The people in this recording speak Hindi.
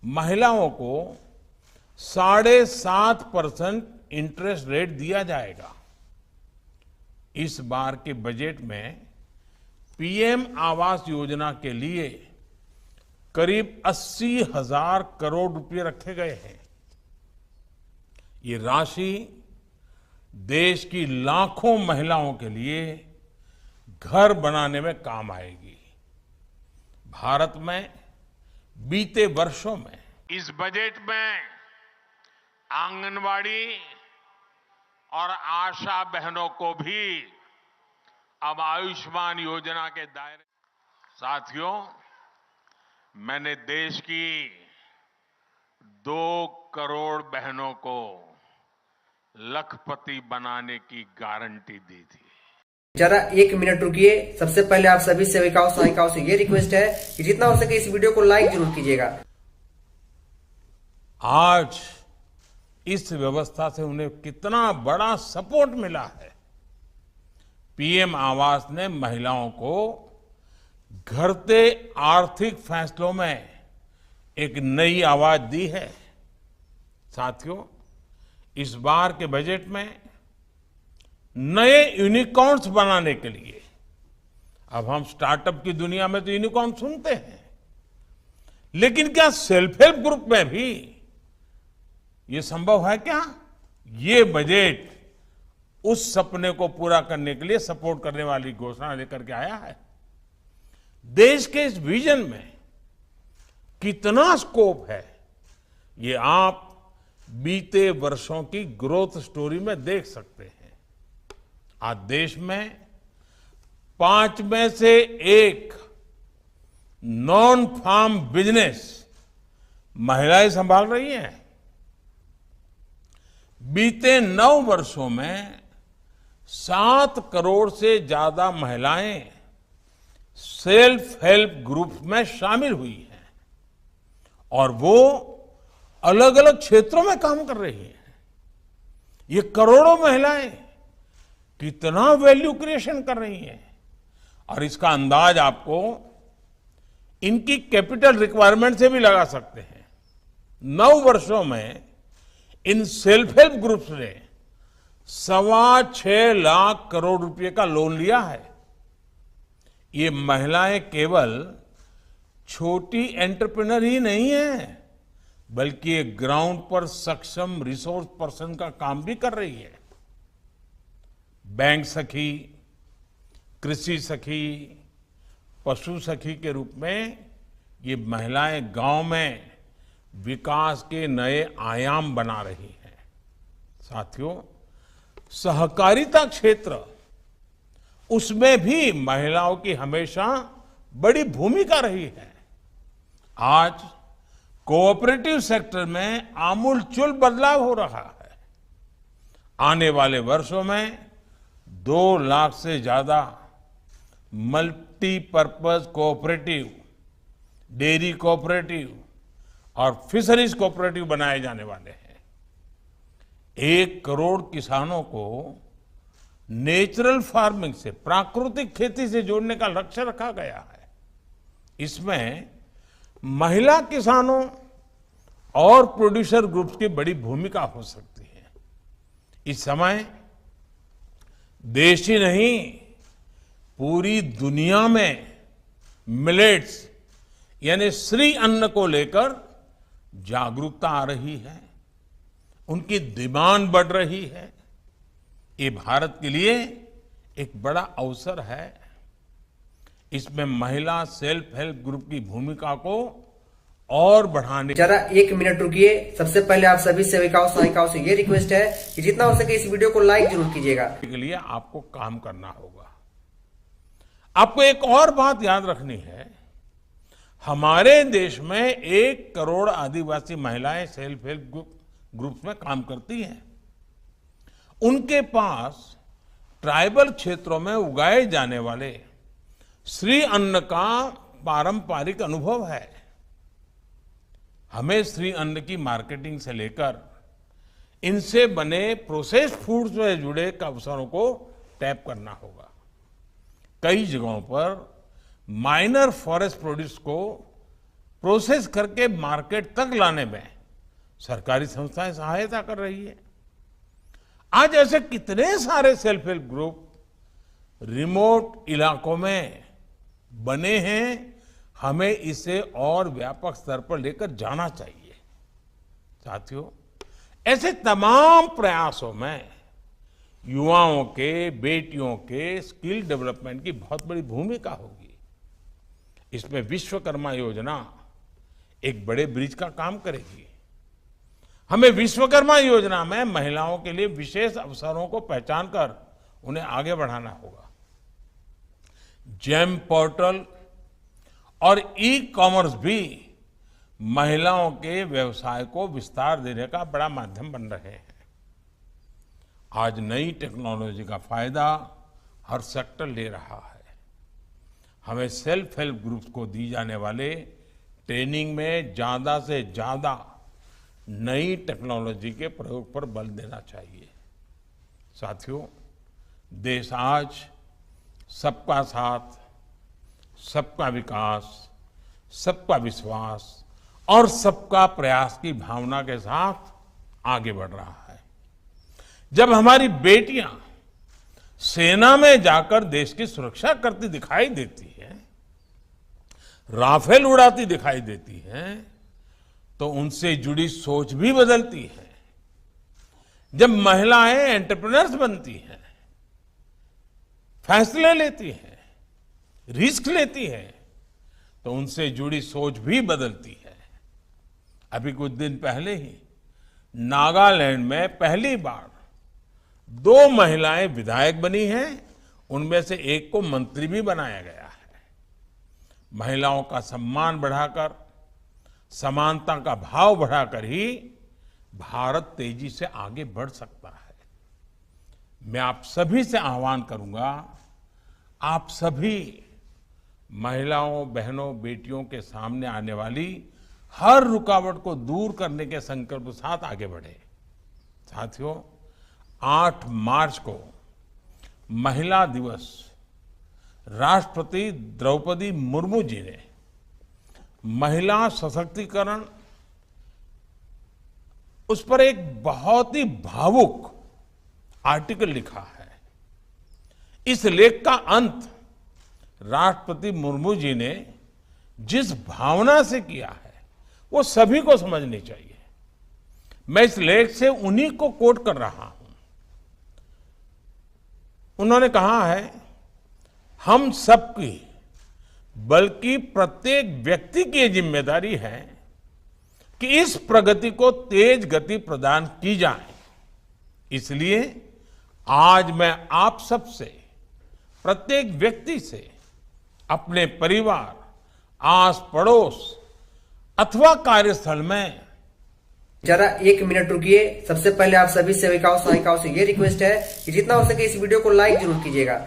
महिलाओं को 7.5% इंटरेस्ट रेट दिया जाएगा। इस बार के बजट में पीएम आवास योजना के लिए करीब 80,000 करोड़ रुपए रखे गए हैं। ये राशि देश की लाखों महिलाओं के लिए घर बनाने में काम आएगी। भारत में बीते वर्षों में इस बजट में आंगनवाड़ी और आशा बहनों को भी अब आयुष्मान योजना के दायरे। साथियों, मैंने देश की 2 करोड़ बहनों को लखपति बनाने की गारंटी दी थी। जरा 1 मिनट रुकिए। सबसे पहले आप सभी सेविकाओं सहायिकाओं से ये रिक्वेस्ट है कि जितना हो सके इस वीडियो को लाइक जरूर कीजिएगा। आज इस व्यवस्था से उन्हें कितना बड़ा सपोर्ट मिला है। पीएम आवास ने महिलाओं को घटते आर्थिक फैसलों में एक नई आवाज दी है। साथियों, इस बार के बजट में नए यूनिकॉर्न्स बनाने के लिए, अब हम स्टार्टअप की दुनिया में तो यूनिकॉर्न सुनते हैं, लेकिन क्या सेल्फ हेल्प ग्रुप में भी ये संभव है क्या? ये बजट उस सपने को पूरा करने के लिए सपोर्ट करने वाली घोषणा लेकर के आया है। देश के इस विजन में कितना स्कोप है, ये आप बीते वर्षों की ग्रोथ स्टोरी में देख सकते हैं। आज देश में 5 में से 1 नॉन फार्म बिजनेस महिलाएं संभाल रही हैं। बीते 9 वर्षों में 7 करोड़ से ज्यादा महिलाएं सेल्फ हेल्प ग्रुप में शामिल हुई हैं और वो अलग अलग क्षेत्रों में काम कर रही हैं। ये करोड़ों महिलाएं कितना वैल्यू क्रिएशन कर रही हैं और इसका अंदाज आपको इनकी कैपिटल रिक्वायरमेंट से भी लगा सकते हैं। 9 वर्षों में इन सेल्फ हेल्प ग्रुप्स ने 6.25 लाख करोड़ रुपए का लोन लिया है। ये महिलाएं केवल छोटी एंटरप्रेन्योर ही नहीं है, बल्कि ये ग्राउंड पर सक्षम रिसोर्स पर्सन का काम भी कर रही है। बैंक सखी, कृषि सखी, पशु सखी के रूप में ये महिलाएं गांव में विकास के नए आयाम बना रही हैं। साथियों, सहकारिता क्षेत्र, उसमें भी महिलाओं की हमेशा बड़ी भूमिका रही है। आज कोऑपरेटिव सेक्टर में आमूलचूल बदलाव हो रहा है। आने वाले वर्षों में 2 लाख से ज्यादा मल्टीपर्पज कोऑपरेटिव, डेयरी कोऑपरेटिव और फिशरीज कोऑपरेटिव बनाए जाने वाले हैं। 1 करोड़ किसानों को नेचुरल फार्मिंग से, प्राकृतिक खेती से जोड़ने का लक्ष्य रखा गया है। इसमें महिला किसानों और प्रोड्यूसर ग्रुप्स की बड़ी भूमिका हो सकती है। इस समय देश ही नहीं, पूरी दुनिया में मिलेट्स यानी श्री अन्न को लेकर जागरूकता आ रही है, उनकी डिमांड बढ़ रही है। ये भारत के लिए एक बड़ा अवसर है। इसमें महिला सेल्फ हेल्प ग्रुप की भूमिका को और बढ़ाने। जरा 1 मिनट रुकिए। सबसे पहले आप सभी सेविकाओं सहायिकाओं से ये रिक्वेस्ट है कि जितना हो सके इस वीडियो को लाइक जरूर कीजिएगा। के लिए आपको काम करना होगा। आपको एक और बात याद रखनी है, हमारे देश में 1 करोड़ आदिवासी महिलाएं सेल्फ हेल्प ग्रुप्स में काम करती हैं। उनके पास ट्राइबल क्षेत्रों में उगाए जाने वाले श्री अन्न का पारंपरिक अनुभव है। हमें श्री अन्न की मार्केटिंग से लेकर इनसे बने प्रोसेस्ड फूड से जुड़े अवसरों को टैप करना होगा। कई जगहों पर माइनर फॉरेस्ट प्रोड्यूस को प्रोसेस करके मार्केट तक लाने में सरकारी संस्थाएं सहायता कर रही है। आज ऐसे कितने सारे सेल्फ हेल्प ग्रुप रिमोट इलाकों में बने हैं, हमें इसे और व्यापक स्तर पर लेकर जाना चाहिए। साथियों, ऐसे तमाम प्रयासों में युवाओं के, बेटियों के स्किल डेवलपमेंट की बहुत बड़ी भूमिका होगी। इसमें विश्वकर्मा योजना एक बड़े ब्रिज का काम करेगी। हमें विश्वकर्मा योजना में महिलाओं के लिए विशेष अवसरों को पहचान कर उन्हें आगे बढ़ाना होगा। जेम पोर्टल और ई कॉमर्स भी महिलाओं के व्यवसाय को विस्तार देने का बड़ा माध्यम बन रहे हैं। आज नई टेक्नोलॉजी का फायदा हर सेक्टर ले रहा है। हमें सेल्फ हेल्प ग्रुप्स को दी जाने वाले ट्रेनिंग में ज्यादा से ज्यादा नई टेक्नोलॉजी के प्रयोग पर बल देना चाहिए। साथियों, देश आज सबका साथ, सबका विकास, सबका विश्वास और सबका प्रयास की भावना के साथ आगे बढ़ रहा है। जब हमारी बेटियां सेना में जाकर देश की सुरक्षा करती दिखाई देती हैं, राफेल उड़ाती दिखाई देती हैं, तो उनसे जुड़ी सोच भी बदलती है। जब महिलाएं एंटरप्रेन्योर्स बनती हैं, फैसले लेती हैं, रिस्क लेती हैं, तो उनसे जुड़ी सोच भी बदलती है। अभी कुछ दिन पहले ही नागालैंड में पहली बार 2 महिलाएं विधायक बनी हैं, उनमें से एक को मंत्री भी बनाया गया है। महिलाओं का सम्मान बढ़ाकर, समानता का भाव बढ़ाकर ही भारत तेजी से आगे बढ़ सकता है। मैं आप सभी से आह्वान करूंगा, आप सभी महिलाओं, बहनों, बेटियों के सामने आने वाली हर रुकावट को दूर करने के संकल्प के साथ आगे बढ़े। साथियों, 8 मार्च को महिला दिवस राष्ट्रपति द्रौपदी मुर्मू जी ने महिला सशक्तिकरण, उस पर एक बहुत ही भावुक आर्टिकल लिखा है। इस लेख का अंत राष्ट्रपति मुर्मू जी ने जिस भावना से किया है, वो सभी को समझनी चाहिए। मैं इस लेख से उन्हीं को कोट कर रहा हूं। उन्होंने कहा है, हम सबकी बल्कि प्रत्येक व्यक्ति की जिम्मेदारी है कि इस प्रगति को तेज गति प्रदान की जाए। इसलिए आज मैं आप सबसे, प्रत्येक व्यक्ति से, अपने परिवार, आस पड़ोस अथवा कार्यस्थल में जरा 1 मिनट रुकिए। सबसे पहले आप सभी सेविकाओं सहायिकाओं से ये रिक्वेस्ट है कि जितना हो सके इस वीडियो को लाइक जरूर कीजिएगा।